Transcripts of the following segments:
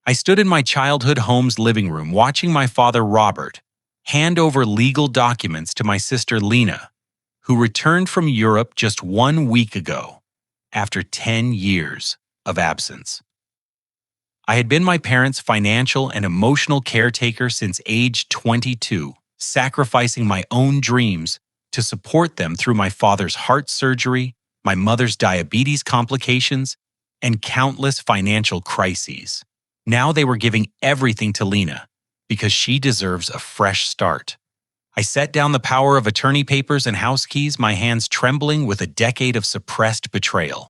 I stood in my childhood home's living room watching my father, Robert, hand over legal documents to my sister, Lena, who returned from Europe just 1 week ago, after 10 years of absence. I had been my parents' financial and emotional caretaker since age 22, sacrificing my own dreams to support them through my father's heart surgery, my mother's diabetes complications, and countless financial crises. Now they were giving everything to Lena because she deserves a fresh start. I set down the power of attorney papers and house keys, my hands trembling with a decade of suppressed betrayal.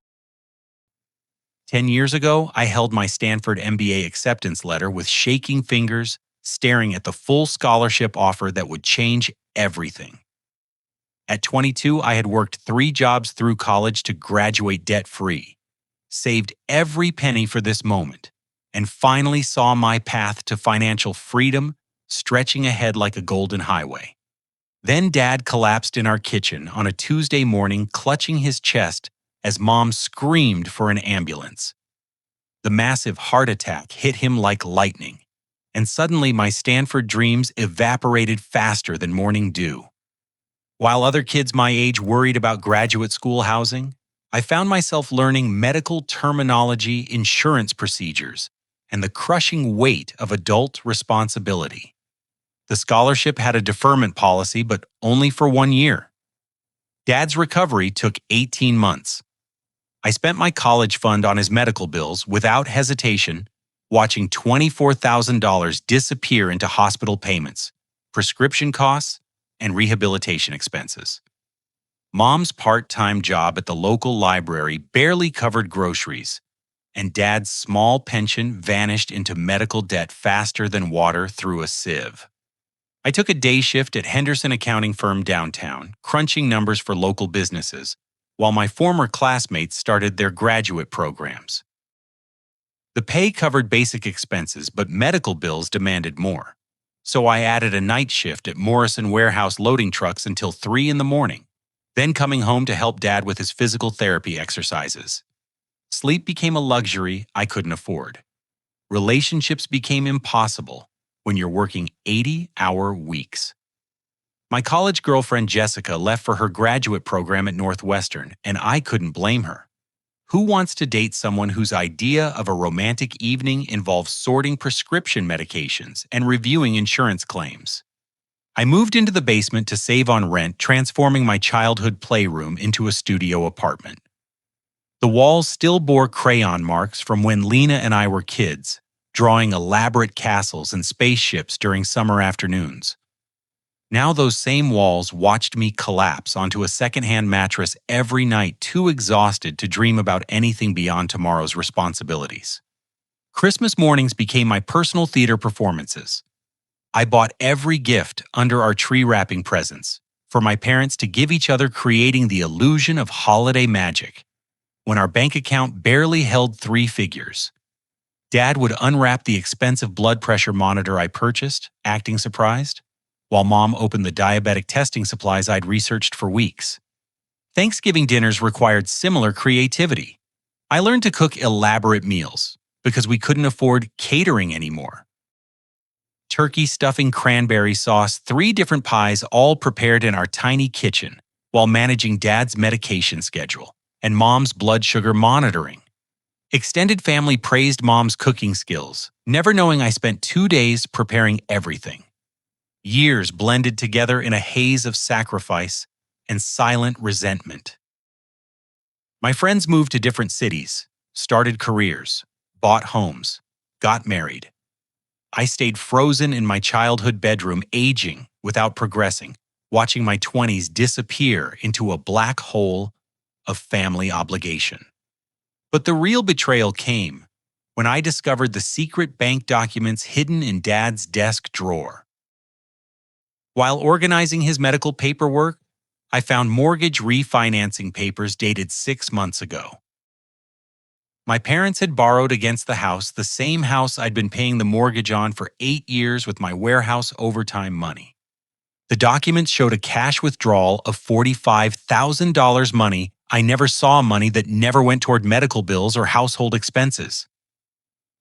10 years ago, I held my Stanford MBA acceptance letter with shaking fingers, staring at the full scholarship offer that would change everything. At 22, I had worked 3 jobs through college to graduate debt-free, saved every penny for this moment, and finally saw my path to financial freedom stretching ahead like a golden highway. Then Dad collapsed in our kitchen on a Tuesday morning, clutching his chest as Mom screamed for an ambulance. The massive heart attack hit him like lightning, and suddenly my Stanford dreams evaporated faster than morning dew. While other kids my age worried about graduate school housing, I found myself learning medical terminology, insurance procedures, and the crushing weight of adult responsibility. The scholarship had a deferment policy, but only for 1 year. Dad's recovery took 18 months. I spent my college fund on his medical bills without hesitation, watching $24,000 disappear into hospital payments, prescription costs, and rehabilitation expenses. Mom's part-time job at the local library barely covered groceries, and Dad's small pension vanished into medical debt faster than water through a sieve. I took a day shift at Henderson accounting firm downtown, crunching numbers for local businesses, while my former classmates started their graduate programs. The pay covered basic expenses, but medical bills demanded more. So I added a night shift at Morrison Warehouse loading trucks until 3 in the morning, then coming home to help Dad with his physical therapy exercises. Sleep became a luxury I couldn't afford. Relationships became impossible when you're working 80-hour weeks. My college girlfriend Jessica left for her graduate program at Northwestern, and I couldn't blame her. Who wants to date someone whose idea of a romantic evening involves sorting prescription medications and reviewing insurance claims? I moved into the basement to save on rent, transforming my childhood playroom into a studio apartment. The walls still bore crayon marks from when Lena and I were kids, drawing elaborate castles and spaceships during summer afternoons. Now those same walls watched me collapse onto a secondhand mattress every night, too exhausted to dream about anything beyond tomorrow's responsibilities. Christmas mornings became my personal theater performances. I bought every gift under our tree wrapping presents for my parents to give each other, creating the illusion of holiday magic. When our bank account barely held 3 figures, Dad would unwrap the expensive blood pressure monitor I purchased, acting surprised, while Mom opened the diabetic testing supplies I'd researched for weeks. Thanksgiving dinners required similar creativity. I learned to cook elaborate meals because we couldn't afford catering anymore. Turkey stuffing, cranberry sauce, 3 different pies, all prepared in our tiny kitchen while managing Dad's medication schedule and Mom's blood sugar monitoring. Extended family praised Mom's cooking skills, never knowing I spent 2 days preparing everything. Years blended together in a haze of sacrifice and silent resentment. My friends moved to different cities, started careers, bought homes, got married. I stayed frozen in my childhood bedroom, aging without progressing, watching my 20s disappear into a black hole of family obligation. But the real betrayal came when I discovered the secret bank documents hidden in Dad's desk drawer. While organizing his medical paperwork, I found mortgage refinancing papers dated 6 months ago. My parents had borrowed against the house, the same house I'd been paying the mortgage on for 8 years with my warehouse overtime money. The documents showed a cash withdrawal of $45,000, money I never saw, money that never went toward medical bills or household expenses.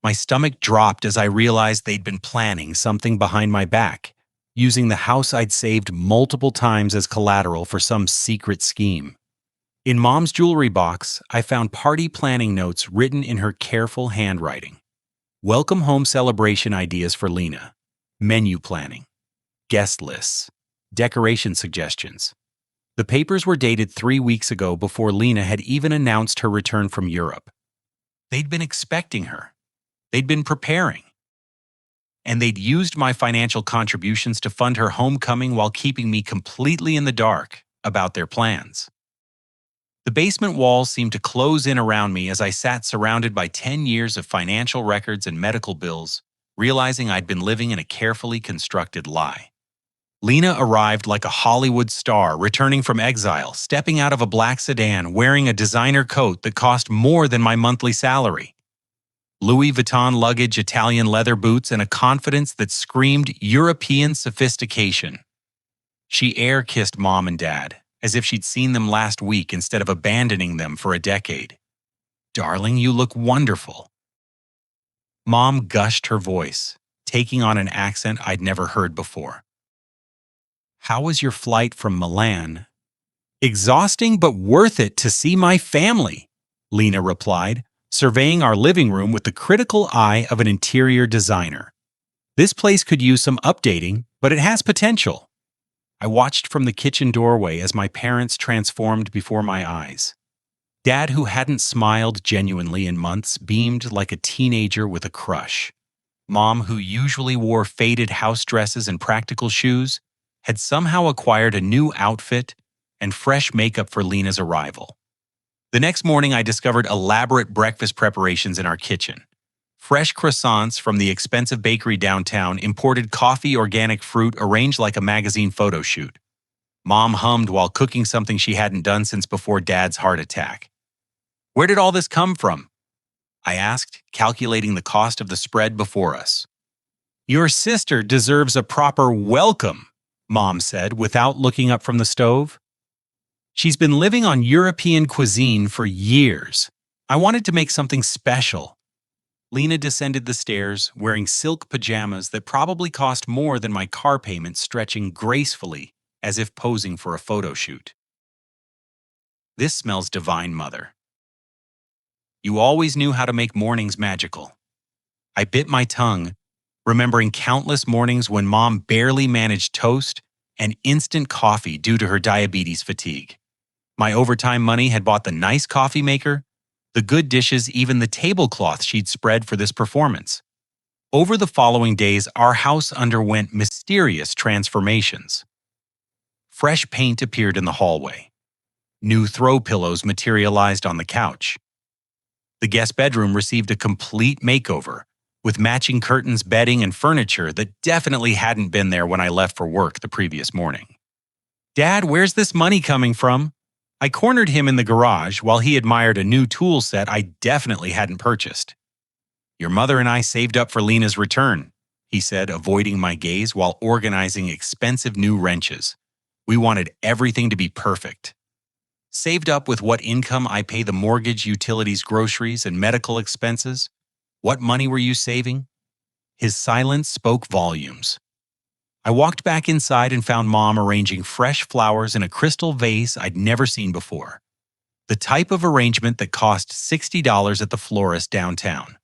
My stomach dropped as I realized they'd been planning something behind my back, using the house I'd saved multiple times as collateral for some secret scheme. In Mom's jewelry box, I found party planning notes written in her careful handwriting. Welcome home celebration ideas for Lena. Menu planning. Guest lists. Decoration suggestions. The papers were dated 3 weeks ago before Lena had even announced her return from Europe. They'd been expecting her. They'd been preparing. And they'd used my financial contributions to fund her homecoming while keeping me completely in the dark about their plans. The basement walls seemed to close in around me as I sat surrounded by 10 years of financial records and medical bills, realizing I'd been living in a carefully constructed lie. Lena arrived like a Hollywood star returning from exile, stepping out of a black sedan wearing a designer coat that cost more than my monthly salary. Louis Vuitton luggage, Italian leather boots, and a confidence that screamed European sophistication. She air-kissed Mom and Dad, as if she'd seen them last week instead of abandoning them for a decade. "Darling, you look wonderful." Mom gushed her voice, taking on an accent I'd never heard before. "How was your flight from Milan?" "Exhausting but worth it to see my family," Lena replied, surveying our living room with the critical eye of an interior designer. "This place could use some updating, but it has potential." I watched from the kitchen doorway as my parents transformed before my eyes. Dad, who hadn't smiled genuinely in months, beamed like a teenager with a crush. Mom, who usually wore faded house dresses and practical shoes, had somehow acquired a new outfit and fresh makeup for Lena's arrival. The next morning, I discovered elaborate breakfast preparations in our kitchen. Fresh croissants from the expensive bakery downtown, imported coffee, organic fruit, arranged like a magazine photo shoot. Mom hummed while cooking something she hadn't done since before Dad's heart attack. "Where did all this come from?" I asked, calculating the cost of the spread before us. "Your sister deserves a proper welcome," Mom said without looking up from the stove. "She's been living on European cuisine for years. I wanted to make something special." Lena descended the stairs, wearing silk pajamas that probably cost more than my car payment, stretching gracefully as if posing for a photo shoot. "This smells divine, Mother. You always knew how to make mornings magical." I bit my tongue, remembering countless mornings when Mom barely managed toast and instant coffee due to her diabetes fatigue. My overtime money had bought the nice coffee maker, the good dishes, even the tablecloth she'd spread for this performance. Over the following days, our house underwent mysterious transformations. Fresh paint appeared in the hallway. New throw pillows materialized on the couch. The guest bedroom received a complete makeover, with matching curtains, bedding, and furniture that definitely hadn't been there when I left for work the previous morning. "Dad, where's this money coming from?" I cornered him in the garage while he admired a new tool set I definitely hadn't purchased. "Your mother and I saved up for Lena's return," he said, avoiding my gaze while organizing expensive new wrenches. "We wanted everything to be perfect." "Saved up with what income I pay the mortgage, utilities, groceries, and medical expenses? What money were you saving?" His silence spoke volumes. I walked back inside and found Mom arranging fresh flowers in a crystal vase I'd never seen before. The type of arrangement that cost $60 at the florist downtown.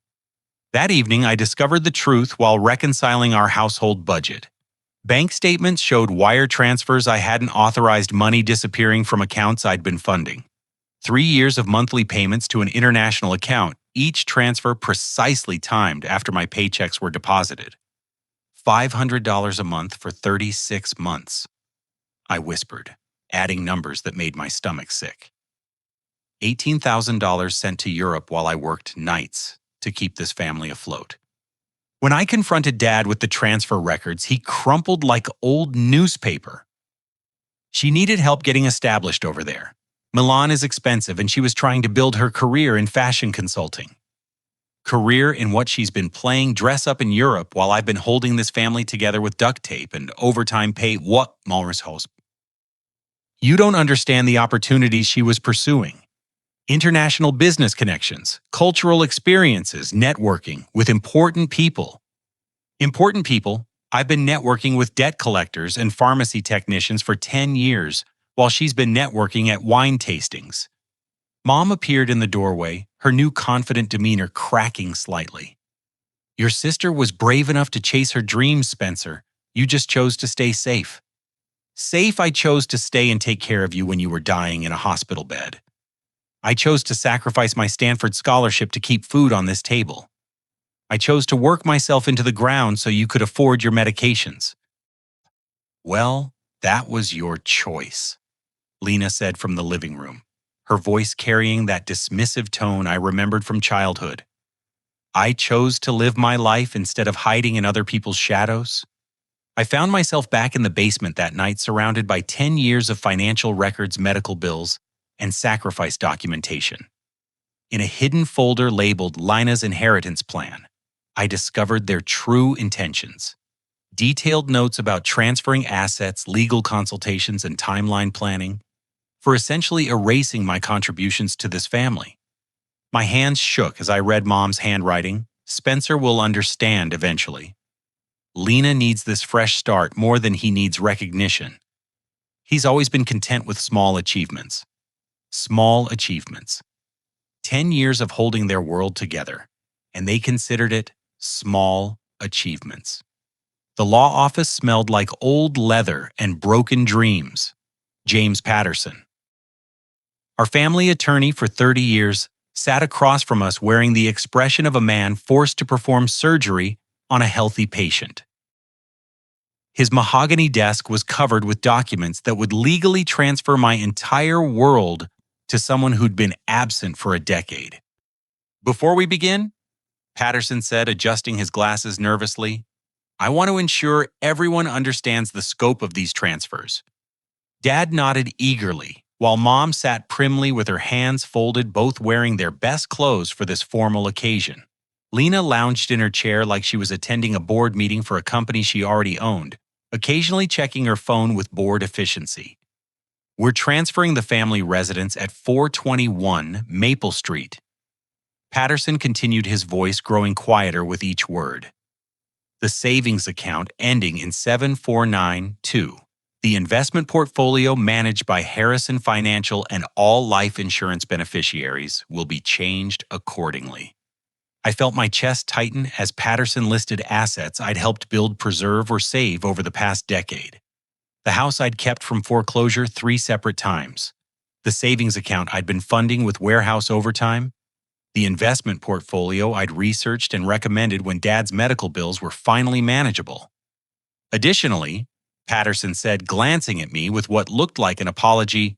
That evening, I discovered the truth while reconciling our household budget. Bank statements showed wire transfers I hadn't authorized, money disappearing from accounts I'd been funding. 3 years of monthly payments to an international account, each transfer precisely timed after my paychecks were deposited. $500 a month for 36 months. I whispered, adding numbers that made my stomach sick. $18,000 sent to Europe while I worked nights to keep this family afloat. When I confronted Dad with the transfer records, he crumpled like old newspaper. She needed help getting established over there. Milan is expensive, and she was trying to build her career in fashion consulting. Career in what she's been playing dress up in Europe while I've been holding this family together with duct tape and overtime pay. What, Maurice Hosp? You don't understand the opportunities she was pursuing. International business connections, cultural experiences, networking with important people. Important people, I've been networking with debt collectors and pharmacy technicians for 10 years, while she's been networking at wine tastings. Mom appeared in the doorway, her new confident demeanor cracking slightly. Your sister was brave enough to chase her dreams, Spencer. You just chose to stay safe. Safe, I chose to stay and take care of you when you were dying in a hospital bed. I chose to sacrifice my Stanford scholarship to keep food on this table. I chose to work myself into the ground so you could afford your medications. Well, that was your choice, Lena said from the living room, her voice carrying that dismissive tone I remembered from childhood. I chose to live my life instead of hiding in other people's shadows. I found myself back in the basement that night surrounded by 10 years of financial records, medical bills, and sacrifice documentation. In a hidden folder labeled Lina's inheritance plan, I discovered their true intentions. Detailed notes about transferring assets, legal consultations, and timeline planning for essentially erasing my contributions to this family. My hands shook as I read Mom's handwriting. Spencer will understand eventually. Lena needs this fresh start more than he needs recognition. He's always been content with small achievements. Small achievements. 10 years of holding their world together, and they considered it small achievements. The law office smelled like old leather and broken dreams. James Patterson. Our family attorney for 30 years sat across from us wearing the expression of a man forced to perform surgery on a healthy patient. His mahogany desk was covered with documents that would legally transfer my entire world to someone who'd been absent for a decade. Before we begin, Patterson said, adjusting his glasses nervously, I want to ensure everyone understands the scope of these transfers. Dad nodded eagerly, while Mom sat primly with her hands folded, both wearing their best clothes for this formal occasion. Lena lounged in her chair like she was attending a board meeting for a company she already owned, occasionally checking her phone with board efficiency. We're transferring the family residence at 421 Maple Street. Patterson continued, his voice growing quieter with each word. The savings account ending in 7492. The investment portfolio managed by Harrison Financial and all life insurance beneficiaries will be changed accordingly. I felt my chest tighten as Patterson listed assets I'd helped build, preserve, or save over the past decade. The house I'd kept from foreclosure 3 separate times. The savings account I'd been funding with warehouse overtime. The investment portfolio I'd researched and recommended when Dad's medical bills were finally manageable. Additionally, Patterson said, glancing at me with what looked like an apology,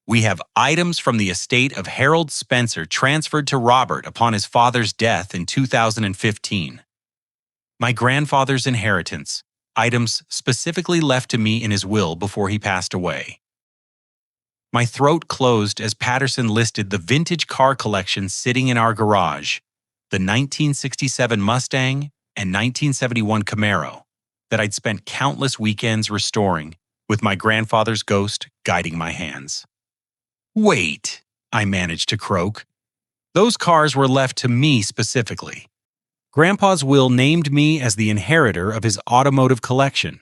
we have items from the estate of Harold Spencer transferred to Robert upon his father's death in 2015. My grandfather's inheritance, items specifically left to me in his will before he passed away. My throat closed as Patterson listed the vintage car collection sitting in our garage, the 1967 Mustang and 1971 Camaro that I'd spent countless weekends restoring, with my grandfather's ghost guiding my hands. Wait, I managed to croak. Those cars were left to me specifically. Grandpa's will named me as the inheritor of his automotive collection.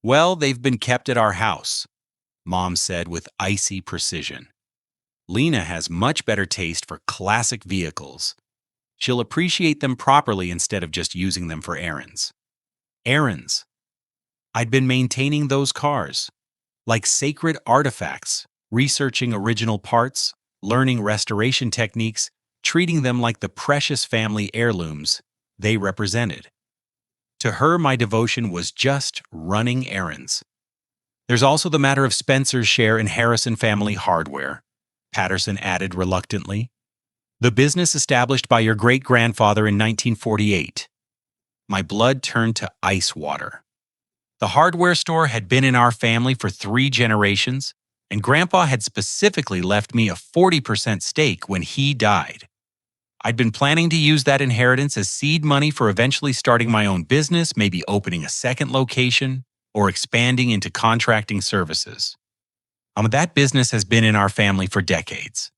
Well, they've been kept at our house, Mom said with icy precision. Lena has much better taste for classic vehicles. She'll appreciate them properly instead of just using them for errands. Errands. I'd been maintaining those cars, like sacred artifacts, researching original parts, learning restoration techniques, treating them like the precious family heirlooms they represented. To her, my devotion was just running errands. There's also the matter of Spencer's share in Harrison Family Hardware, Patterson added reluctantly. The business established by your great-grandfather in 1948. My blood turned to ice water. The hardware store had been in our family for 3 generations, and Grandpa had specifically left me a 40% stake when he died. I'd been planning to use that inheritance as seed money for eventually starting my own business, maybe opening a second location, or expanding into contracting services. That business has been in our family for decades.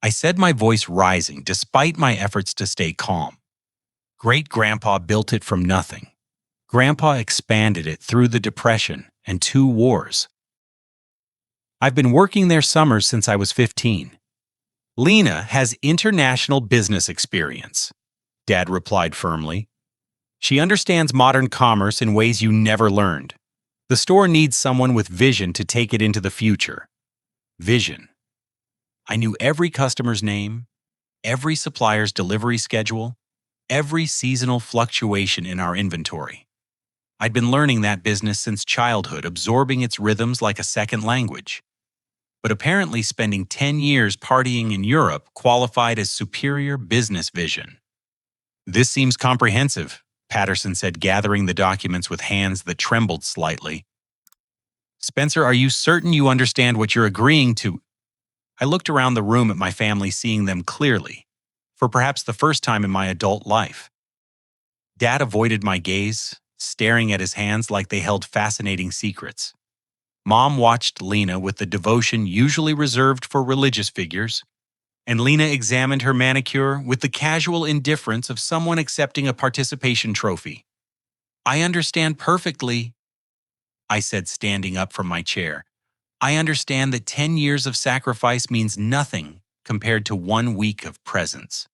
I said, my voice rising despite my efforts to stay calm. Great-grandpa built it from nothing. Grandpa expanded it through the Depression and 2 wars. I've been working there summers since I was 15. Lena has international business experience, Dad replied firmly. She understands modern commerce in ways you never learned. The store needs someone with vision to take it into the future. Vision. I knew every customer's name, every supplier's delivery schedule, every seasonal fluctuation in our inventory. I'd been learning that business since childhood, absorbing its rhythms like a second language. But apparently spending 10 years partying in Europe qualified as superior business vision. This seems comprehensive, Patterson said, gathering the documents with hands that trembled slightly. Spencer, are you certain you understand what you're agreeing to? I looked around the room at my family, seeing them clearly, for perhaps the first time in my adult life. Dad avoided my gaze, staring at his hands like they held fascinating secrets. Mom watched Lena with the devotion usually reserved for religious figures, and Lena examined her manicure with the casual indifference of someone accepting a participation trophy. I understand perfectly, I said, standing up from my chair. I understand that 10 years of sacrifice means nothing compared to 1 week of presence.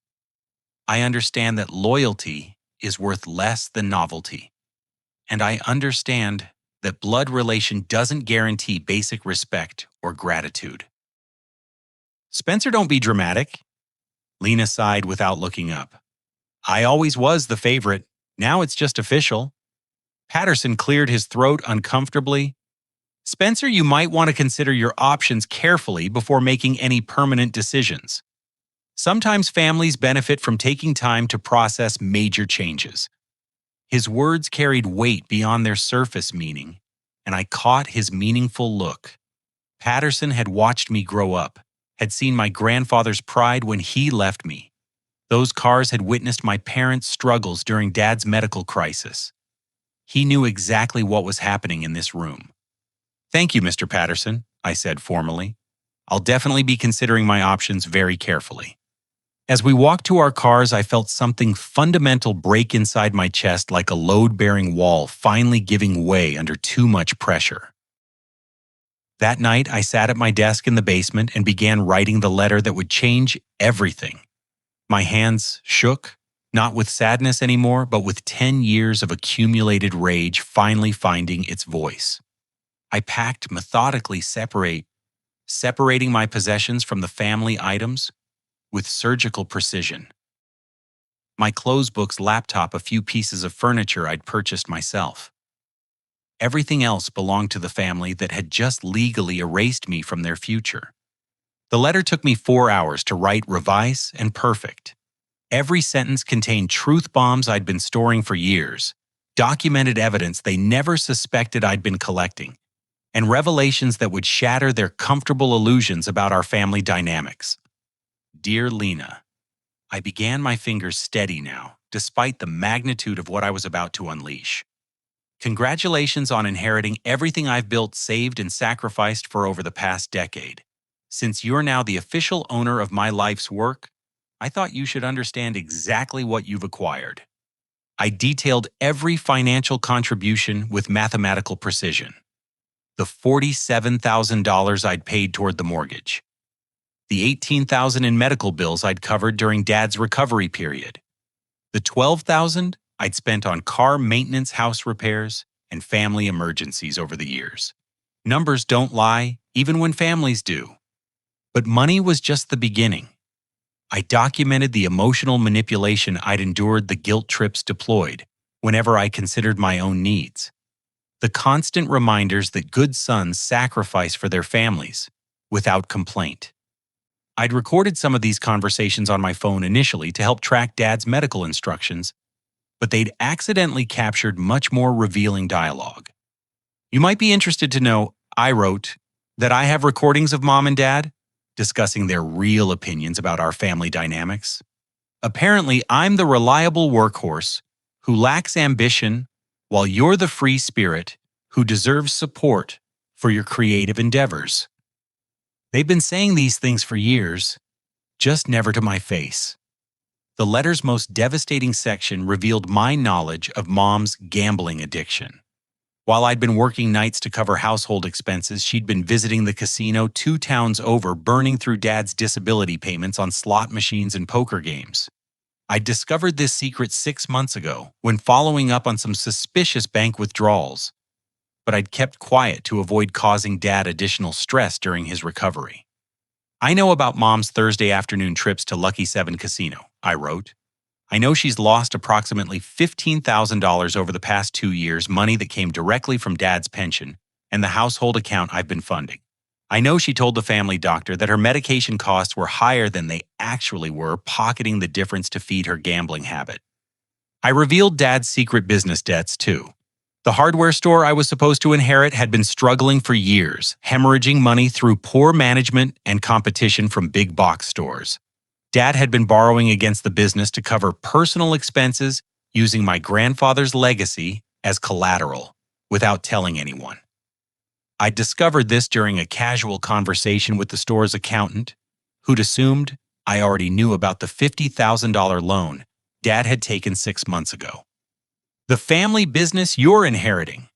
I understand that loyalty is worth less than novelty. And I understand that blood relation doesn't guarantee basic respect or gratitude. Spencer, don't be dramatic. Lena sighed without looking up. I always was the favorite. Now it's just official. Patterson cleared his throat uncomfortably. Spencer, you might want to consider your options carefully before making any permanent decisions. Sometimes families benefit from taking time to process major changes. His words carried weight beyond their surface meaning, and I caught his meaningful look. Patterson had watched me grow up, had seen my grandfather's pride when he left me. Those cars had witnessed my parents' struggles during Dad's medical crisis. He knew exactly what was happening in this room. Thank you, Mr. Patterson, I said formally. I'll definitely be considering my options very carefully. As we walked to our cars, I felt something fundamental break inside my chest, like a load-bearing wall finally giving way under too much pressure. That night, I sat at my desk in the basement and began writing the letter that would change everything. My hands shook, not with sadness anymore, but with 10 years of accumulated rage finally finding its voice. I packed methodically, separating my possessions from the family items with surgical precision. My clothes books, laptop, a few pieces of furniture I'd purchased myself. Everything else belonged to the family that had just legally erased me from their future. The letter took me 4 hours to write, revise, and perfect. Every sentence contained truth bombs I'd been storing for years, documented evidence they never suspected I'd been collecting, and revelations that would shatter their comfortable illusions about our family dynamics. Dear Lena, I began, my fingers steady now, despite the magnitude of what I was about to unleash. Congratulations on inheriting everything I've built, saved, and sacrificed for over the past decade. Since you're now the official owner of my life's work, I thought you should understand exactly what you've acquired. I detailed every financial contribution with mathematical precision. The $47,000 I'd paid toward the mortgage. The $18,000 in medical bills I'd covered during Dad's recovery period. The $12,000 I'd spent on car maintenance, house repairs, and family emergencies over the years. Numbers don't lie, even when families do. But money was just the beginning. I documented the emotional manipulation I'd endured, the guilt trips deployed whenever I considered my own needs. The constant reminders that good sons sacrifice for their families without complaint. I'd recorded some of these conversations on my phone initially to help track Dad's medical instructions, but they'd accidentally captured much more revealing dialogue. You might be interested to know, I wrote, that I have recordings of Mom and Dad discussing their real opinions about our family dynamics. Apparently, I'm the reliable workhorse who lacks ambition, while you're the free spirit who deserves support for your creative endeavors. They've been saying these things for years, just never to my face. The letter's most devastating section revealed my knowledge of Mom's gambling addiction. While I'd been working nights to cover household expenses, she'd been visiting the casino 2 towns over, burning through Dad's disability payments on slot machines and poker games. I discovered this secret 6 months ago when following up on some suspicious bank withdrawals, but I'd kept quiet to avoid causing Dad additional stress during his recovery. I know about Mom's Thursday afternoon trips to Lucky 7 Casino, I wrote. I know she's lost approximately $15,000 over the past 2 years, money that came directly from Dad's pension and the household account I've been funding. I know she told the family doctor that her medication costs were higher than they actually were, pocketing the difference to feed her gambling habit. I revealed Dad's secret business debts, too. The hardware store I was supposed to inherit had been struggling for years, hemorrhaging money through poor management and competition from big box stores. Dad had been borrowing against the business to cover personal expenses, using my grandfather's legacy as collateral, without telling anyone. I discovered this during a casual conversation with the store's accountant, who'd assumed I already knew about the $50,000 loan Dad had taken 6 months ago. The family business you're inheriting,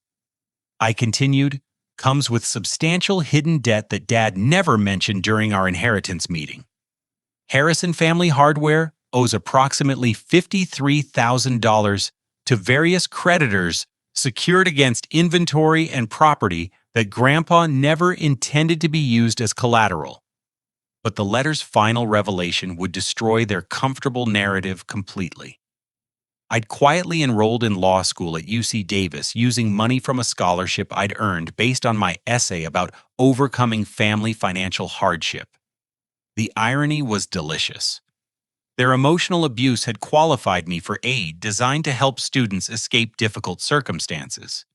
I continued, comes with substantial hidden debt that Dad never mentioned during our inheritance meeting. Harrison Family Hardware owes approximately $53,000 to various creditors secured against inventory and property that Grandpa never intended to be used as collateral. But the letter's final revelation would destroy their comfortable narrative completely. I'd quietly enrolled in law school at UC Davis using money from a scholarship I'd earned based on my essay about overcoming family financial hardship. The irony was delicious. Their emotional abuse had qualified me for aid designed to help students escape difficult circumstances.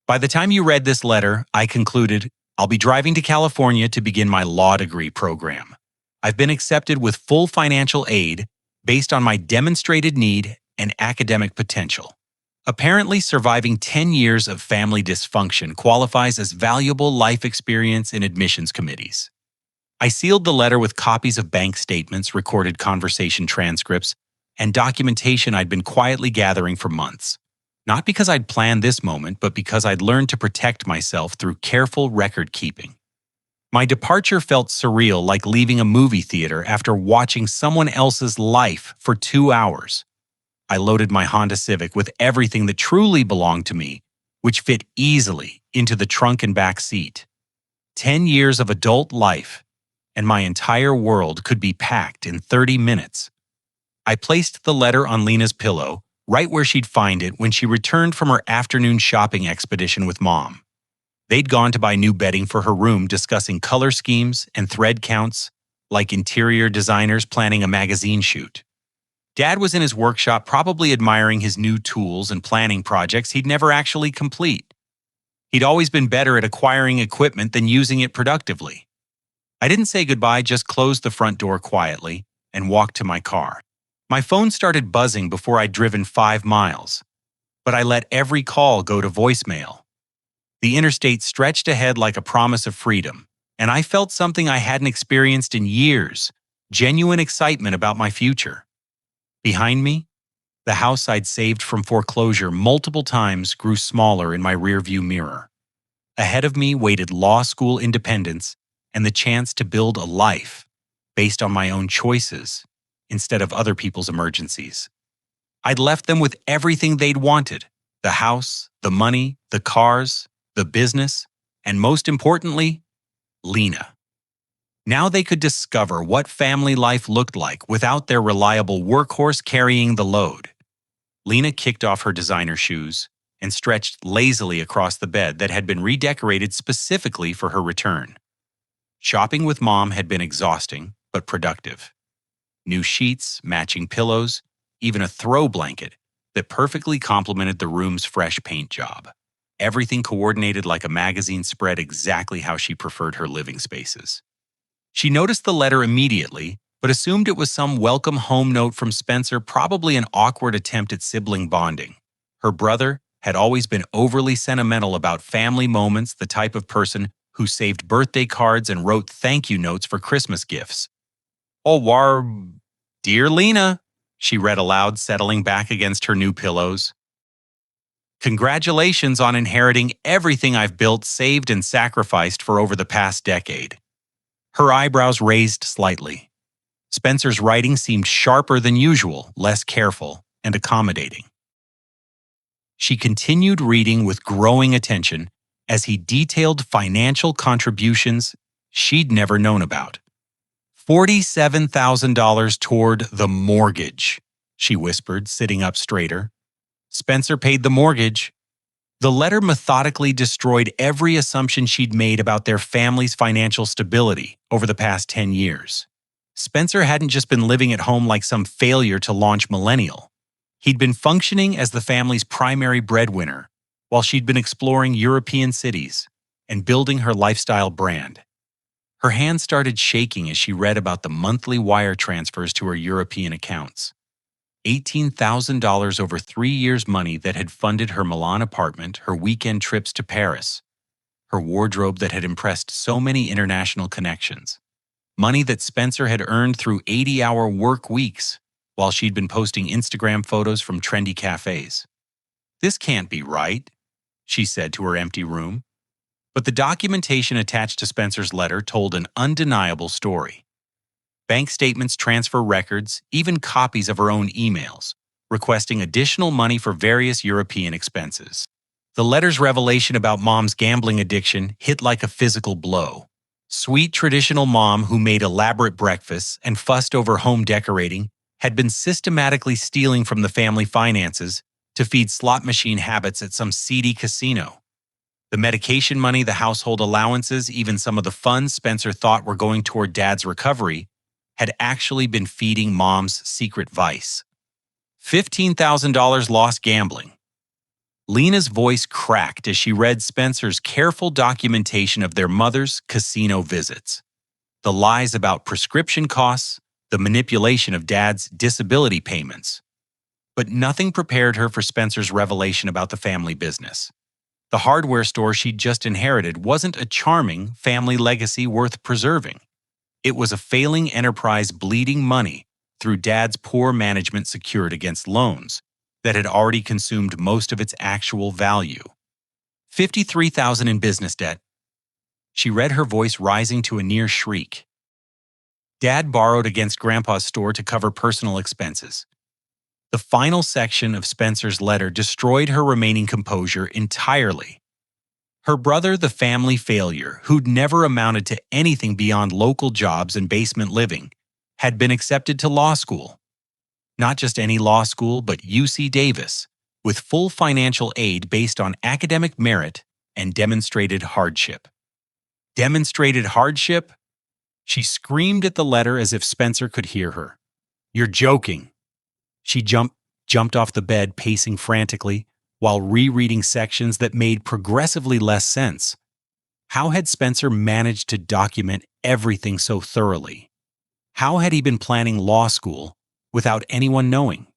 By the time you read this letter, I concluded, I'll be driving to California to begin my law degree program. I've been accepted with full financial aid based on my demonstrated need and academic potential. Apparently, surviving 10 years of family dysfunction qualifies as valuable life experience in admissions committees. I sealed the letter with copies of bank statements, recorded conversation transcripts, and documentation I'd been quietly gathering for months. Not because I'd planned this moment, but because I'd learned to protect myself through careful record keeping. My departure felt surreal, like leaving a movie theater after watching someone else's life for 2 hours. I loaded my Honda Civic with everything that truly belonged to me, which fit easily into the trunk and back seat. 10 years of adult life, and my entire world could be packed in 30 minutes. I placed the letter on Lena's pillow, right where she'd find it when she returned from her afternoon shopping expedition with Mom. They'd gone to buy new bedding for her room, discussing color schemes and thread counts, like interior designers planning a magazine shoot. Dad was in his workshop, probably admiring his new tools and planning projects he'd never actually complete. He'd always been better at acquiring equipment than using it productively. I didn't say goodbye, just closed the front door quietly and walked to my car. My phone started buzzing before I'd driven 5 miles, but I let every call go to voicemail. The interstate stretched ahead like a promise of freedom, and I felt something I hadn't experienced in years, genuine excitement about my future. Behind me, the house I'd saved from foreclosure multiple times grew smaller in my rearview mirror. Ahead of me waited law school independence and the chance to build a life based on my own choices instead of other people's emergencies. I'd left them with everything they'd wanted: the house, the money, the cars, the business, and most importantly, Lena. Now they could discover what family life looked like without their reliable workhorse carrying the load. Lena kicked off her designer shoes and stretched lazily across the bed that had been redecorated specifically for her return. Shopping with Mom had been exhausting, but productive. New sheets, matching pillows, even a throw blanket that perfectly complemented the room's fresh paint job. Everything coordinated like a magazine spread, exactly how she preferred her living spaces. She noticed the letter immediately, but assumed it was some welcome home note from Spencer, probably an awkward attempt at sibling bonding. Her brother had always been overly sentimental about family moments, the type of person who saved birthday cards and wrote thank you notes for Christmas gifts. Oh, dear Lena, she read aloud, settling back against her new pillows. Congratulations on inheriting everything I've built, saved, and sacrificed for over the past decade. Her eyebrows raised slightly. Spencer's writing seemed sharper than usual, less careful, and accommodating. She continued reading with growing attention as he detailed financial contributions she'd never known about. $47,000 toward the mortgage, she whispered, sitting up straighter. Spencer paid the mortgage. The letter methodically destroyed every assumption she'd made about their family's financial stability over the past 10 years. Spencer hadn't just been living at home like some failure to launch millennial. He'd been functioning as the family's primary breadwinner while she'd been exploring European cities and building her lifestyle brand. Her hands started shaking as she read about the monthly wire transfers to her European accounts. $18,000 over 3 years' money that had funded her Milan apartment, her weekend trips to Paris, her wardrobe that had impressed so many international connections. Money that Spencer had earned through 80-hour work weeks while she'd been posting Instagram photos from trendy cafes. This can't be right, she said to her empty room. But the documentation attached to Spencer's letter told an undeniable story. Bank statements, transfer records, even copies of her own emails, requesting additional money for various European expenses. The letter's revelation about Mom's gambling addiction hit like a physical blow. Sweet traditional Mom, who made elaborate breakfasts and fussed over home decorating, had been systematically stealing from the family finances to feed slot machine habits at some seedy casino. The medication money, the household allowances, even some of the funds Spencer thought were going toward Dad's recovery, had actually been feeding Mom's secret vice. $15,000 lost gambling. Lena's voice cracked as she read Spencer's careful documentation of their mother's casino visits. The lies about prescription costs, the manipulation of Dad's disability payments. But nothing prepared her for Spencer's revelation about the family business. The hardware store she'd just inherited wasn't a charming family legacy worth preserving. It was a failing enterprise bleeding money through Dad's poor management secured against loans that had already consumed most of its actual value. $53,000 in business debt. She read, her voice rising to a near shriek. Dad borrowed against Grandpa's store to cover personal expenses. The final section of Spencer's letter destroyed her remaining composure entirely. Her brother, the family failure, who'd never amounted to anything beyond local jobs and basement living, had been accepted to law school. Not just any law school, but UC Davis, with full financial aid based on academic merit and demonstrated hardship. Demonstrated hardship? She screamed at the letter as if Spencer could hear her. You're joking. She jumped off the bed, pacing frantically, while rereading sections that made progressively less sense. How had Spencer managed to document everything so thoroughly? How had he been planning law school without anyone knowing?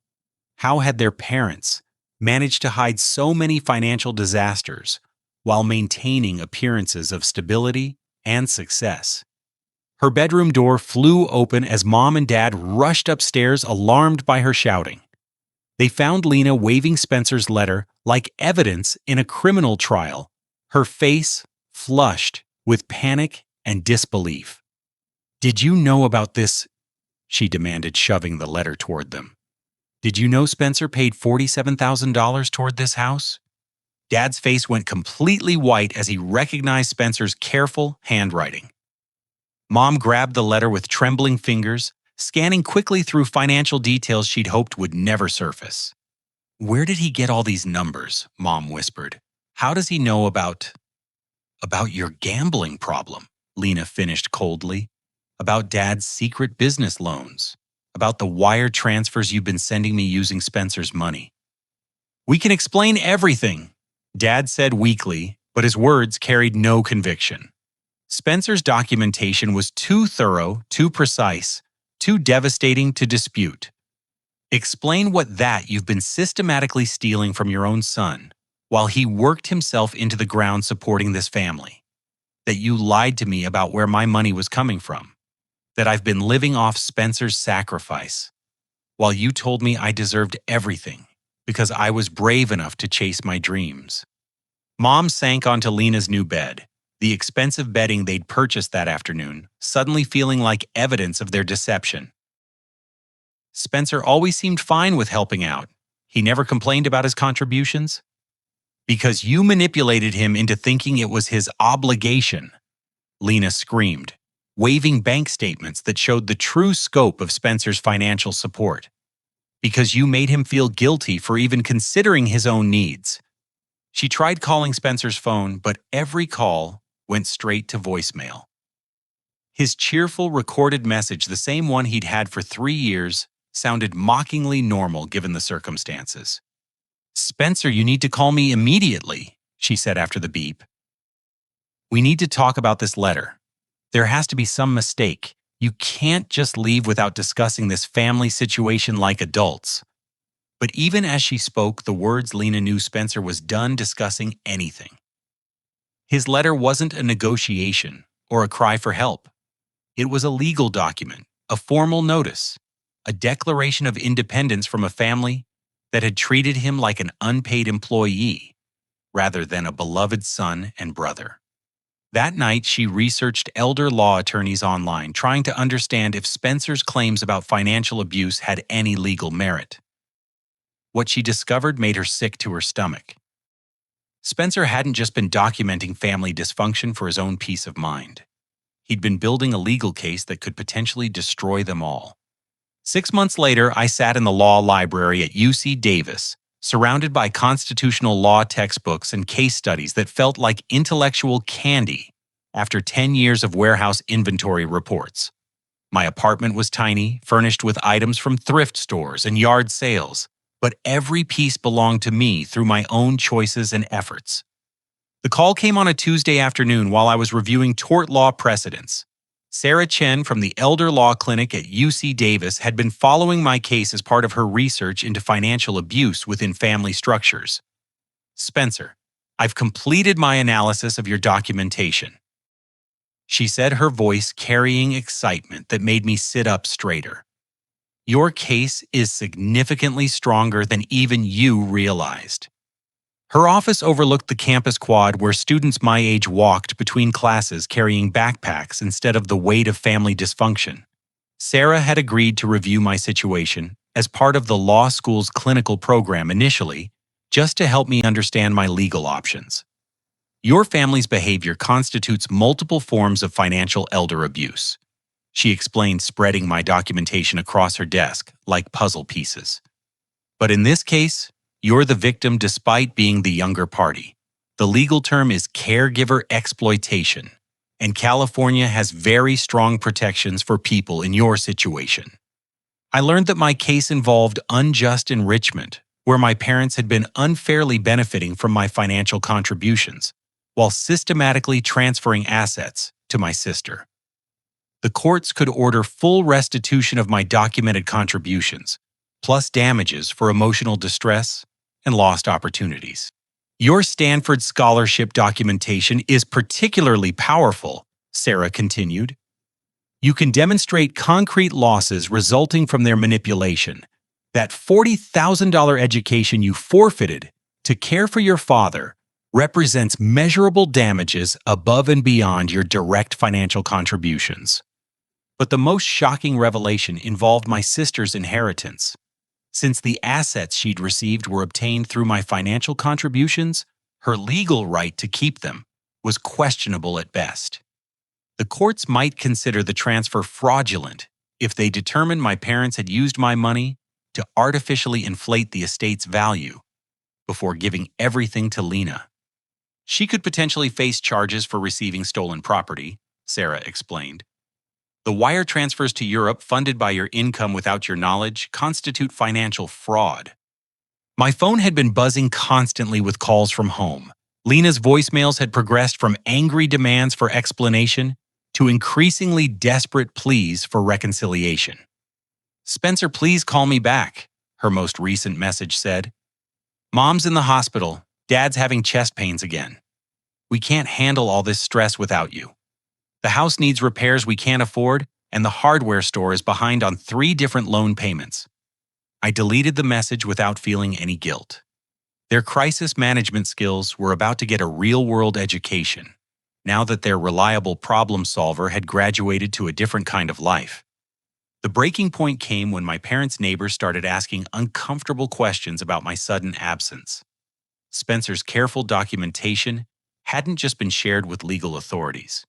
How had their parents managed to hide so many financial disasters while maintaining appearances of stability and success? Her bedroom door flew open as Mom and Dad rushed upstairs, alarmed by her shouting. They found Lena waving Spencer's letter like evidence in a criminal trial, her face flushed with panic and disbelief. Did you know about this? She demanded, shoving the letter toward them. Did you know Spencer paid $47,000 toward this house? Dad's face went completely white as he recognized Spencer's careful handwriting. Mom grabbed the letter with trembling fingers, scanning quickly through financial details she'd hoped would never surface. Where did he get all these numbers? Mom whispered. How does he know about your gambling problem? Lena finished coldly. About Dad's secret business loans. About the wire transfers you've been sending me using Spencer's money. We can explain everything, Dad said weakly, but his words carried no conviction. Spencer's documentation was too thorough, too precise, too devastating to dispute. Explain that you've been systematically stealing from your own son while he worked himself into the ground supporting this family. That you lied to me about where my money was coming from. that I've been living off Spencer's sacrifice, while you told me I deserved everything because I was brave enough to chase my dreams. Mom sank onto Lena's new bed, the expensive bedding they'd purchased that afternoon, suddenly feeling like evidence of their deception. Spencer always seemed fine with helping out. He never complained about his contributions. Because you manipulated him into thinking it was his obligation, Lena screamed, waving bank statements that showed the true scope of Spencer's financial support. Because you made him feel guilty for even considering his own needs. She tried calling Spencer's phone, but every call went straight to voicemail. His cheerful recorded message, the same one he'd had for 3 years, sounded mockingly normal given the circumstances. "Spencer, you need to call me immediately," she said after the beep. "We need to talk about this letter. There has to be some mistake. You can't just leave without discussing this family situation like adults." But even as she spoke the words, Lena knew Spencer was done discussing anything. His letter wasn't a negotiation or a cry for help. It was a legal document, a formal notice, a declaration of independence from a family that had treated him like an unpaid employee rather than a beloved son and brother. That night, she researched elder law attorneys online, trying to understand if Spencer's claims about financial abuse had any legal merit. What she discovered made her sick to her stomach. Spencer hadn't just been documenting family dysfunction for his own peace of mind. He'd been building a legal case that could potentially destroy them all. 6 months later, I sat in the law library at UC Davis, surrounded by constitutional law textbooks and case studies that felt like intellectual candy after 10 years of warehouse inventory reports. My apartment was tiny, furnished with items from thrift stores and yard sales, but every piece belonged to me through my own choices and efforts. The call came on a Tuesday afternoon while I was reviewing tort law precedents. Sarah Chen from the Elder Law Clinic at UC Davis had been following my case as part of her research into financial abuse within family structures. "Spencer, I've completed my analysis of your documentation," she said, her voice carrying excitement that made me sit up straighter. "Your case is significantly stronger than even you realized." Her office overlooked the campus quad where students my age walked between classes carrying backpacks instead of the weight of family dysfunction. Sarah had agreed to review my situation as part of the law school's clinical program initially, just to help me understand my legal options. "Your family's behavior constitutes multiple forms of financial elder abuse," she explained, spreading my documentation across her desk like puzzle pieces. "But in this case, you're the victim despite being the younger party. The legal term is caregiver exploitation, and California has very strong protections for people in your situation." I learned that my case involved unjust enrichment, where my parents had been unfairly benefiting from my financial contributions, while systematically transferring assets to my sister. The courts could order full restitution of my documented contributions, plus damages for emotional distress and lost opportunities. "Your Stanford scholarship documentation is particularly powerful," Sarah continued. "You can demonstrate concrete losses resulting from their manipulation. That $40,000 education you forfeited to care for your father represents measurable damages above and beyond your direct financial contributions." But the most shocking revelation involved my sister's inheritance. Since the assets she'd received were obtained through my financial contributions, her legal right to keep them was questionable at best. The courts might consider the transfer fraudulent if they determined my parents had used my money to artificially inflate the estate's value before giving everything to Lena. She could potentially face charges for receiving stolen property, Sarah explained. "The wire transfers to Europe funded by your income without your knowledge constitute financial fraud." My phone had been buzzing constantly with calls from home. Lena's voicemails had progressed from angry demands for explanation to increasingly desperate pleas for reconciliation. "Spencer, please call me back," her most recent message said. "Mom's in the hospital. Dad's having chest pains again. We can't handle all this stress without you. The house needs repairs we can't afford, and the hardware store is behind on 3 different loan payments. I deleted the message without feeling any guilt. Their crisis management skills were about to get a real-world education, now that their reliable problem solver had graduated to a different kind of life. The breaking point came when my parents' neighbors started asking uncomfortable questions about my sudden absence. Spencer's careful documentation hadn't just been shared with legal authorities.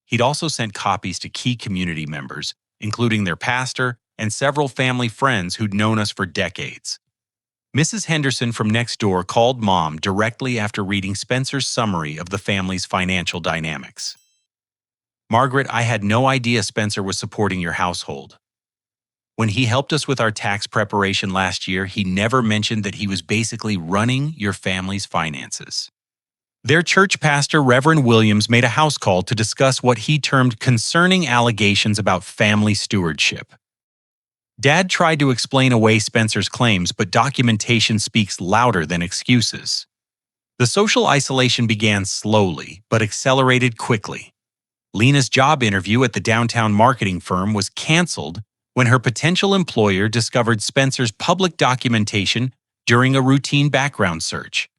He'd also sent copies to key community members, including their pastor and several family friends who'd known us for decades. Mrs. Henderson from next door called Mom directly after reading Spencer's summary of the family's financial dynamics. "Margaret, I had no idea Spencer was supporting your household. When he helped us with our tax preparation last year, he never mentioned that he was basically running your family's finances." Their church pastor, Reverend Williams, made a house call to discuss what he termed concerning allegations about family stewardship. Dad tried to explain away Spencer's claims, but documentation speaks louder than excuses. The social isolation began slowly, but accelerated quickly. Lena's job interview at the downtown marketing firm was canceled when her potential employer discovered Spencer's public documentation during a routine background search.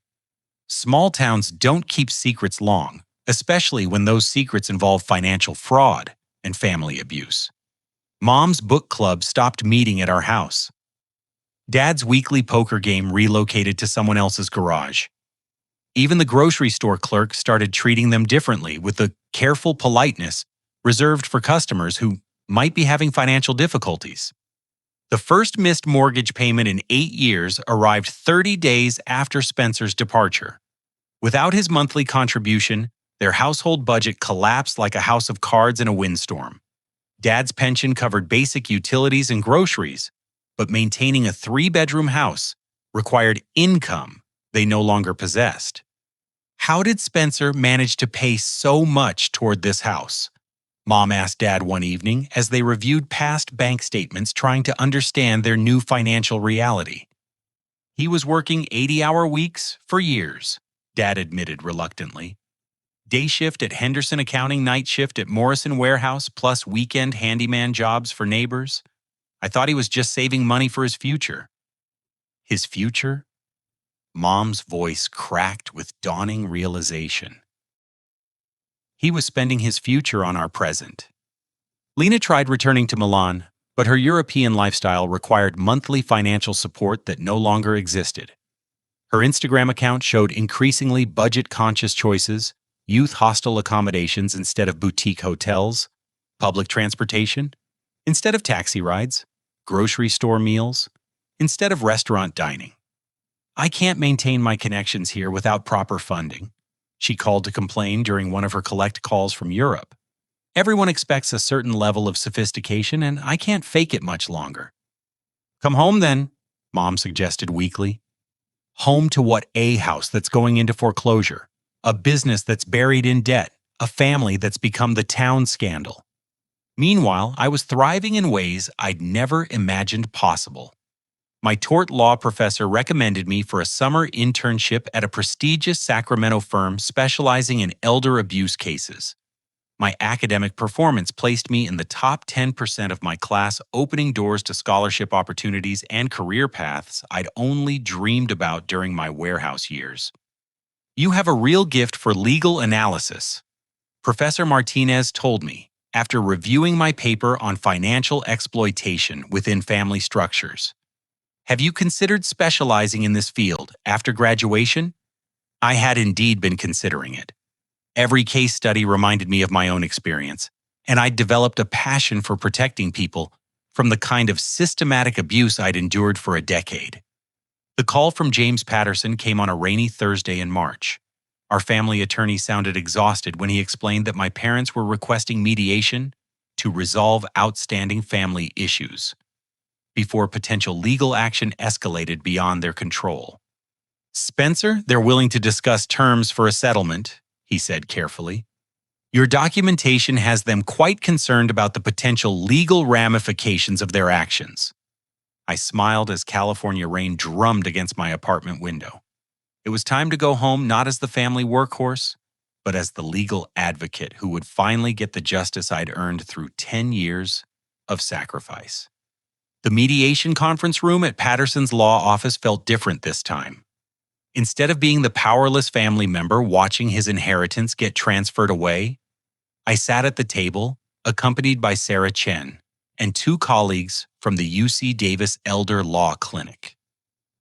Small towns don't keep secrets long, especially when those secrets involve financial fraud and family abuse. Mom's book club stopped meeting at our house. Dad's weekly poker game relocated to someone else's garage. Even the grocery store clerk started treating them differently, with the careful politeness reserved for customers who might be having financial difficulties. The first missed mortgage payment in 8 years arrived 30 days after Spencer's departure. Without his monthly contribution, their household budget collapsed like a house of cards in a windstorm. Dad's pension covered basic utilities and groceries, but maintaining a 3-bedroom house required income they no longer possessed. "How did Spencer manage to pay so much toward this house?" Mom asked Dad one evening as they reviewed past bank statements, trying to understand their new financial reality. "He was working 80-hour weeks for years," Dad admitted reluctantly. "Day shift at Henderson Accounting, night shift at Morrison Warehouse, plus weekend handyman jobs for neighbors. I thought he was just saving money for his future." His future? Mom's voice cracked with dawning realization. He was spending his future on our present. Lena tried returning to Milan, but her European lifestyle required monthly financial support that no longer existed. Her Instagram account showed increasingly budget-conscious choices: youth hostel accommodations instead of boutique hotels, public transportation instead of taxi rides, grocery store meals instead of restaurant dining. "I can't maintain my connections here without proper funding," she called to complain during one of her collect calls from Europe. "Everyone expects a certain level of sophistication, and I can't fake it much longer." "Come home then," Mom suggested weakly. Home to what? A house that's going into foreclosure, a business that's buried in debt, a family that's become the town scandal. Meanwhile, I was thriving in ways I'd never imagined possible. My tort law professor recommended me for a summer internship at a prestigious Sacramento firm specializing in elder abuse cases. My academic performance placed me in the top 10% of my class, opening doors to scholarship opportunities and career paths I'd only dreamed about during my warehouse years. "You have a real gift for legal analysis," Professor Martinez told me after reviewing my paper on financial exploitation within family structures. "Have you considered specializing in this field after graduation?" I had indeed been considering it. Every case study reminded me of my own experience, and I'd developed a passion for protecting people from the kind of systematic abuse I'd endured for a decade. The call from James Patterson came on a rainy Thursday in March. Our family attorney sounded exhausted when he explained that my parents were requesting mediation to resolve outstanding family issues before potential legal action escalated beyond their control. "Spencer, they're willing to discuss terms for a settlement," he said carefully. "Your documentation has them quite concerned about the potential legal ramifications of their actions." I smiled as California rain drummed against my apartment window. It was time to go home, not as the family workhorse, but as the legal advocate who would finally get the justice I'd earned through 10 years of sacrifice. The mediation conference room at Patterson's law office felt different this time. Instead of being the powerless family member watching his inheritance get transferred away, I sat at the table, accompanied by Sarah Chen and two colleagues from the UC Davis Elder Law Clinic.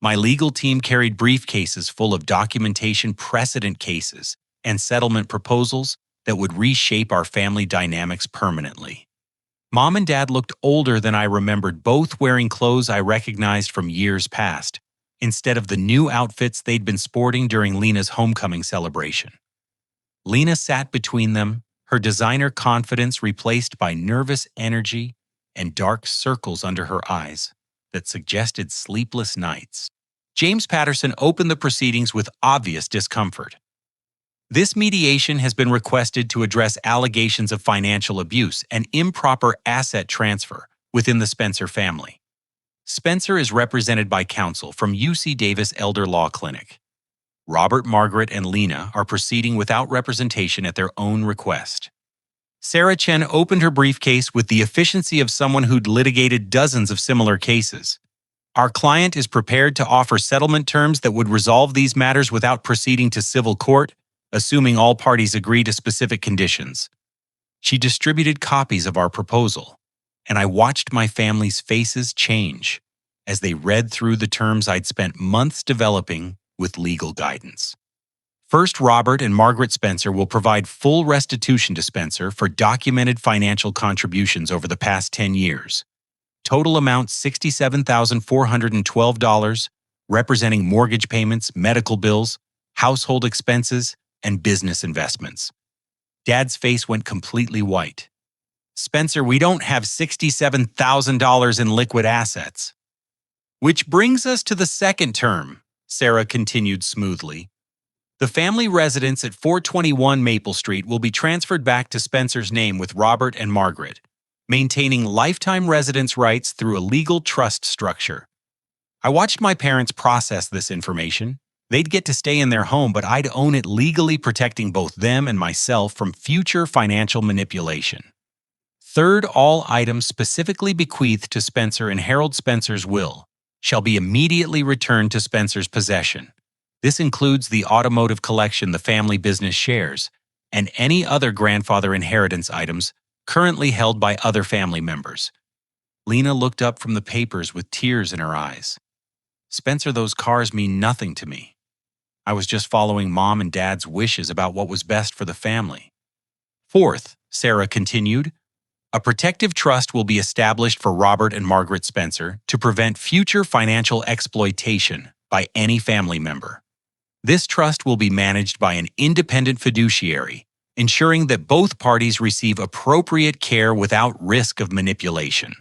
My legal team carried briefcases full of documentation precedent cases and settlement proposals that would reshape our family dynamics permanently. Mom and Dad looked older than I remembered, both wearing clothes I recognized from years past, instead of the new outfits they'd been sporting during Lena's homecoming celebration. Lena sat between them, her designer confidence replaced by nervous energy and dark circles under her eyes that suggested sleepless nights. James Patterson opened the proceedings with obvious discomfort. This mediation has been requested to address allegations of financial abuse and improper asset transfer within the Spencer family. Spencer is represented by counsel from UC Davis Elder Law Clinic. Robert, Margaret, and Lena are proceeding without representation at their own request. Sarah Chen opened her briefcase with the efficiency of someone who'd litigated dozens of similar cases. Our client is prepared to offer settlement terms that would resolve these matters without proceeding to civil court, assuming all parties agree to specific conditions. She distributed copies of our proposal, and I watched my family's faces change as they read through the terms I'd spent months developing with legal guidance. First, Robert and Margaret Spencer will provide full restitution to Spencer for documented financial contributions over the past 10 years. Total amount $67,412, representing mortgage payments, medical bills, household expenses, and business investments. Dad's face went completely white. Spencer, we don't have $67,000 in liquid assets. Which brings us to the second term, Sarah continued smoothly. The family residence at 421 Maple Street will be transferred back to Spencer's name with Robert and Margaret, maintaining lifetime residence rights through a legal trust structure. I watched my parents process this information. They'd get to stay in their home, but I'd own it legally, protecting both them and myself from future financial manipulation. Third, all items specifically bequeathed to Spencer in Harold Spencer's will shall be immediately returned to Spencer's possession. This includes the automotive collection the family business shares and any other grandfather inheritance items currently held by other family members. Lena looked up from the papers with tears in her eyes. Spencer, those cars mean nothing to me. I was just following Mom and Dad's wishes about what was best for the family. Fourth, Sarah continued, a protective trust will be established for Robert and Margaret Spencer to prevent future financial exploitation by any family member. This trust will be managed by an independent fiduciary, ensuring that both parties receive appropriate care without risk of manipulation.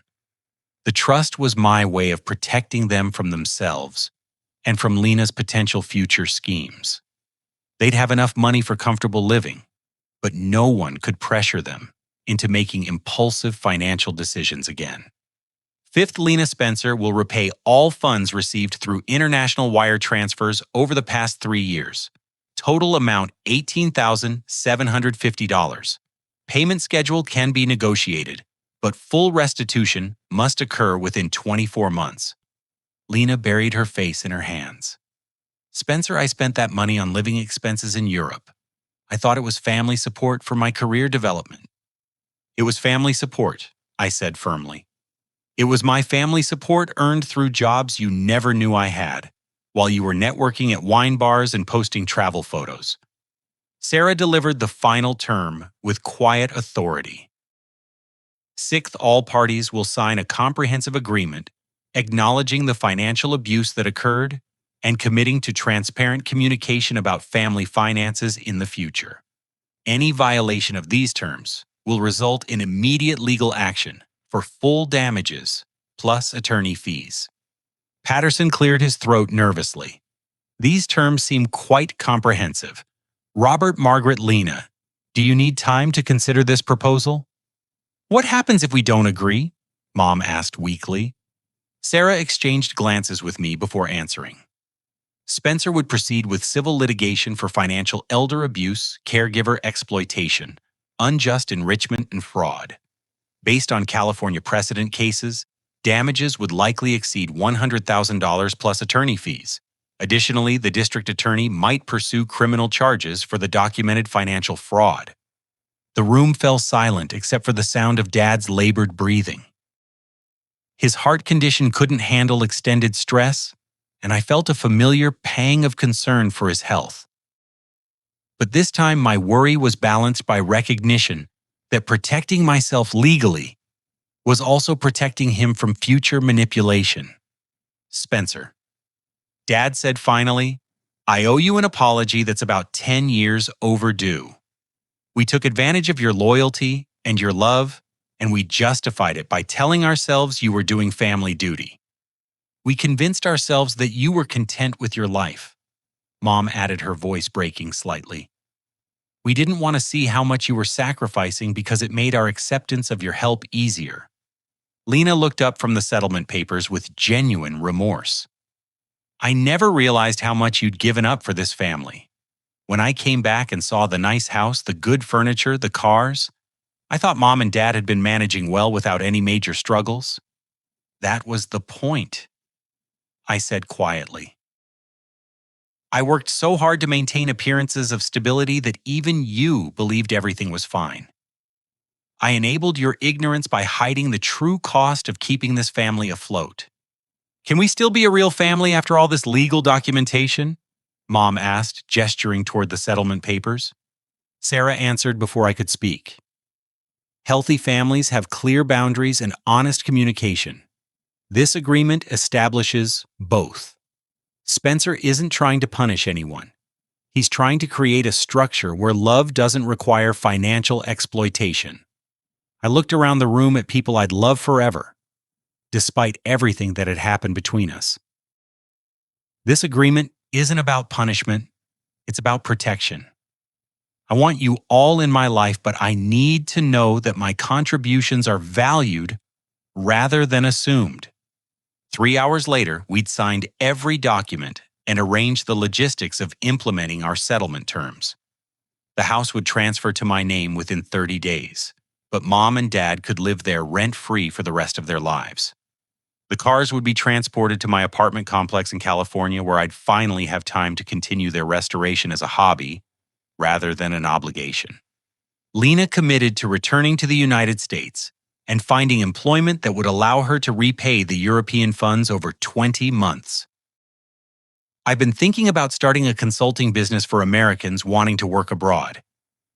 The trust was my way of protecting them from themselves and from Lena's potential future schemes. They'd have enough money for comfortable living, but no one could pressure them into making impulsive financial decisions again. Fifth, Lena Spencer will repay all funds received through international wire transfers over the past 3 years. Total amount $18,750. Payment schedule can be negotiated, but full restitution must occur within 24 months. Lena buried her face in her hands. Spencer, I spent that money on living expenses in Europe. I thought it was family support for my career development. It was family support, I said firmly. It was my family support earned through jobs you never knew I had, while you were networking at wine bars and posting travel photos. Sarah delivered the final term with quiet authority. Sixth, all parties will sign a comprehensive agreement acknowledging the financial abuse that occurred and committing to transparent communication about family finances in the future. Any violation of these terms will result in immediate legal action for full damages plus attorney fees. Patterson cleared his throat nervously. These terms seem quite comprehensive. Robert, Margaret, Lena, do you need time to consider this proposal? What happens if we don't agree? Mom asked weakly. Sarah exchanged glances with me before answering. Spencer would proceed with civil litigation for financial elder abuse, caregiver exploitation, unjust enrichment, and fraud. Based on California precedent cases, damages would likely exceed $100,000 plus attorney fees. Additionally, the district attorney might pursue criminal charges for the documented financial fraud. The room fell silent except for the sound of Dad's labored breathing. His heart condition couldn't handle extended stress, and I felt a familiar pang of concern for his health. But this time my worry was balanced by recognition that protecting myself legally was also protecting him from future manipulation. Spencer. Dad said finally, "I owe you an apology that's about 10 years overdue. We took advantage of your loyalty and your love, and we justified it by telling ourselves you were doing family duty. We convinced ourselves that you were content with your life." Mom added, her voice breaking slightly. "We didn't want to see how much you were sacrificing because it made our acceptance of your help easier." Lena looked up from the settlement papers with genuine remorse. "I never realized how much you'd given up for this family. When I came back and saw the nice house, the good furniture, the cars, I thought Mom and Dad had been managing well without any major struggles." "That was the point," I said quietly. "I worked so hard to maintain appearances of stability that even you believed everything was fine. I enabled your ignorance by hiding the true cost of keeping this family afloat." "Can we still be a real family after all this legal documentation?" Mom asked, gesturing toward the settlement papers. Sarah answered before I could speak. "Healthy families have clear boundaries and honest communication. This agreement establishes both. Spencer isn't trying to punish anyone. He's trying to create a structure where love doesn't require financial exploitation." I looked around the room at people I'd love forever, despite everything that had happened between us. "This agreement isn't about punishment, it's about protection. I want you all in my life, but I need to know that my contributions are valued rather than assumed." 3 hours later, we'd signed every document and arranged the logistics of implementing our settlement terms. The house would transfer to my name within 30 days, but Mom and Dad could live there rent-free for the rest of their lives. The cars would be transported to my apartment complex in California, where I'd finally have time to continue their restoration as a hobby rather than an obligation. Lena committed to returning to the United States and finding employment that would allow her to repay the European funds over 20 months. I've been thinking about starting a consulting business for Americans wanting to work abroad.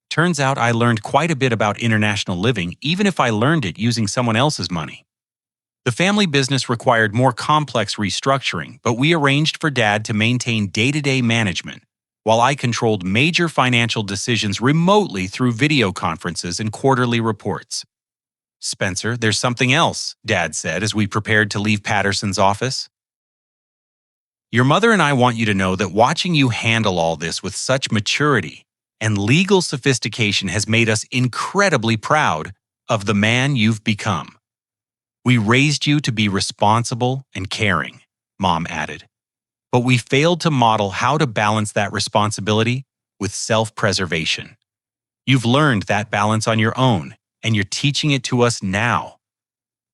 Turns out I learned quite a bit about international living, even if I learned it using someone else's money. The family business required more complex restructuring, but we arranged for Dad to maintain day-to-day management, while I controlled major financial decisions remotely through video conferences and quarterly reports. "Spencer, there's something else," Dad said as we prepared to leave Patterson's office. "Your mother and I want you to know that watching you handle all this with such maturity and legal sophistication has made us incredibly proud of the man you've become. We raised you to be responsible and caring," Mom added. "But we failed to model how to balance that responsibility with self-preservation. You've learned that balance on your own, and you're teaching it to us now."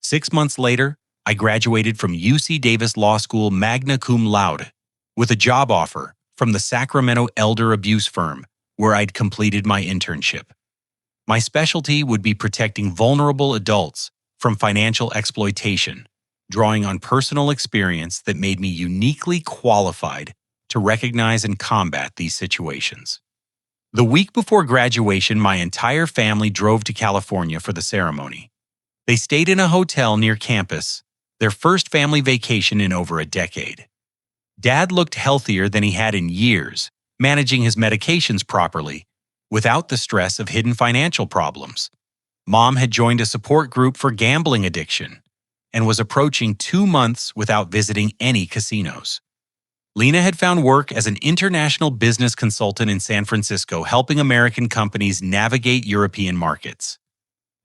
6 months later, I graduated from UC Davis Law School magna cum laude with a job offer from the Sacramento elder abuse firm where I'd completed my internship. My specialty would be protecting vulnerable adults from financial exploitation, drawing on personal experience that made me uniquely qualified to recognize and combat these situations. The week before graduation, my entire family drove to California for the ceremony. They stayed in a hotel near campus, their first family vacation in over a decade. Dad looked healthier than he had in years, managing his medications properly, without the stress of hidden financial problems. Mom had joined a support group for gambling addiction and was approaching 2 months without visiting any casinos. Lena had found work as an international business consultant in San Francisco, helping American companies navigate European markets.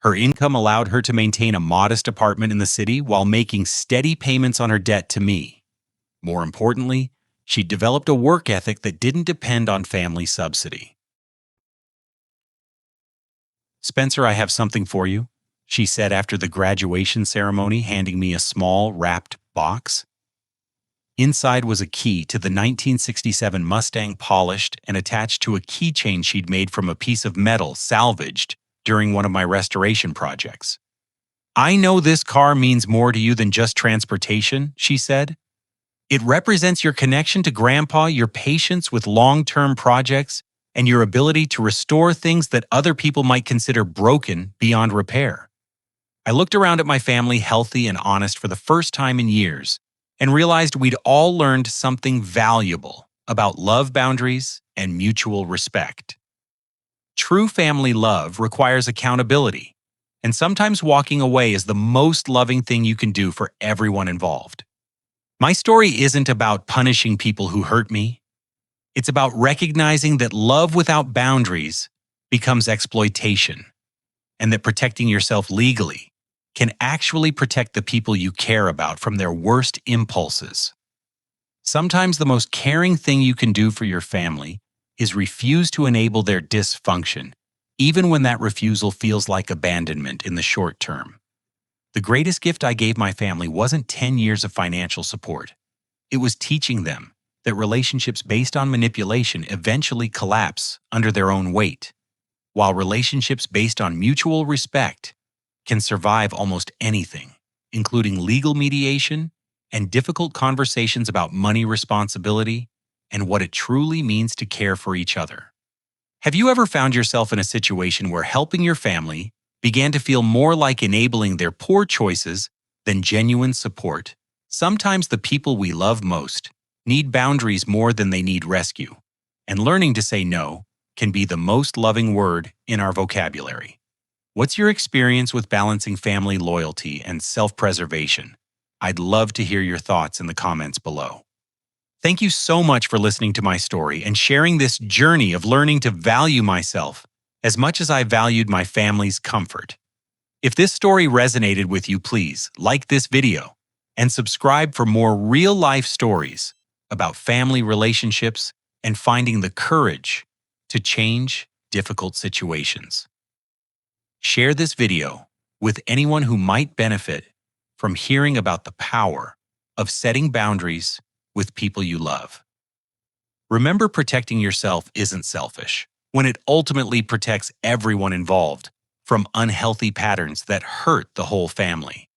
Her income allowed her to maintain a modest apartment in the city while making steady payments on her debt to me. More importantly, She'd developed a work ethic that didn't depend on family subsidy. "Spencer, I have something for you," she said after the graduation ceremony, handing me a small, wrapped box. Inside was a key to the 1967 Mustang, polished and attached to a keychain she'd made from a piece of metal salvaged during one of my restoration projects. "I know this car means more to you than just transportation," she said. "It represents your connection to Grandpa, your patience with long-term projects, and your ability to restore things that other people might consider broken beyond repair." I looked around at my family, healthy and honest for the first time in years, and realized we'd all learned something valuable about love boundaries and mutual respect. True family love requires accountability, and sometimes walking away is the most loving thing you can do for everyone involved. My story isn't about punishing people who hurt me. It's about recognizing that love without boundaries becomes exploitation, and that protecting yourself legally can actually protect the people you care about from their worst impulses. Sometimes the most caring thing you can do for your family is refuse to enable their dysfunction, even when that refusal feels like abandonment in the short term. The greatest gift I gave my family wasn't 10 years of financial support. It was teaching them that relationships based on manipulation eventually collapse under their own weight, while relationships based on mutual respect can survive almost anything, including legal mediation and difficult conversations about money responsibility and what it truly means to care for each other. Have you ever found yourself in a situation where helping your family began to feel more like enabling their poor choices than genuine support? Sometimes the people we love most need boundaries more than they need rescue, and learning to say no can be the most loving word in our vocabulary. What's your experience with balancing family loyalty and self-preservation? I'd love to hear your thoughts in the comments below. Thank you so much for listening to my story and sharing this journey of learning to value myself as much as I valued my family's comfort. If this story resonated with you, please like this video and subscribe for more real-life stories about family relationships and finding the courage to change difficult situations. Share this video with anyone who might benefit from hearing about the power of setting boundaries with people you love. Remember, protecting yourself isn't selfish when it ultimately protects everyone involved from unhealthy patterns that hurt the whole family.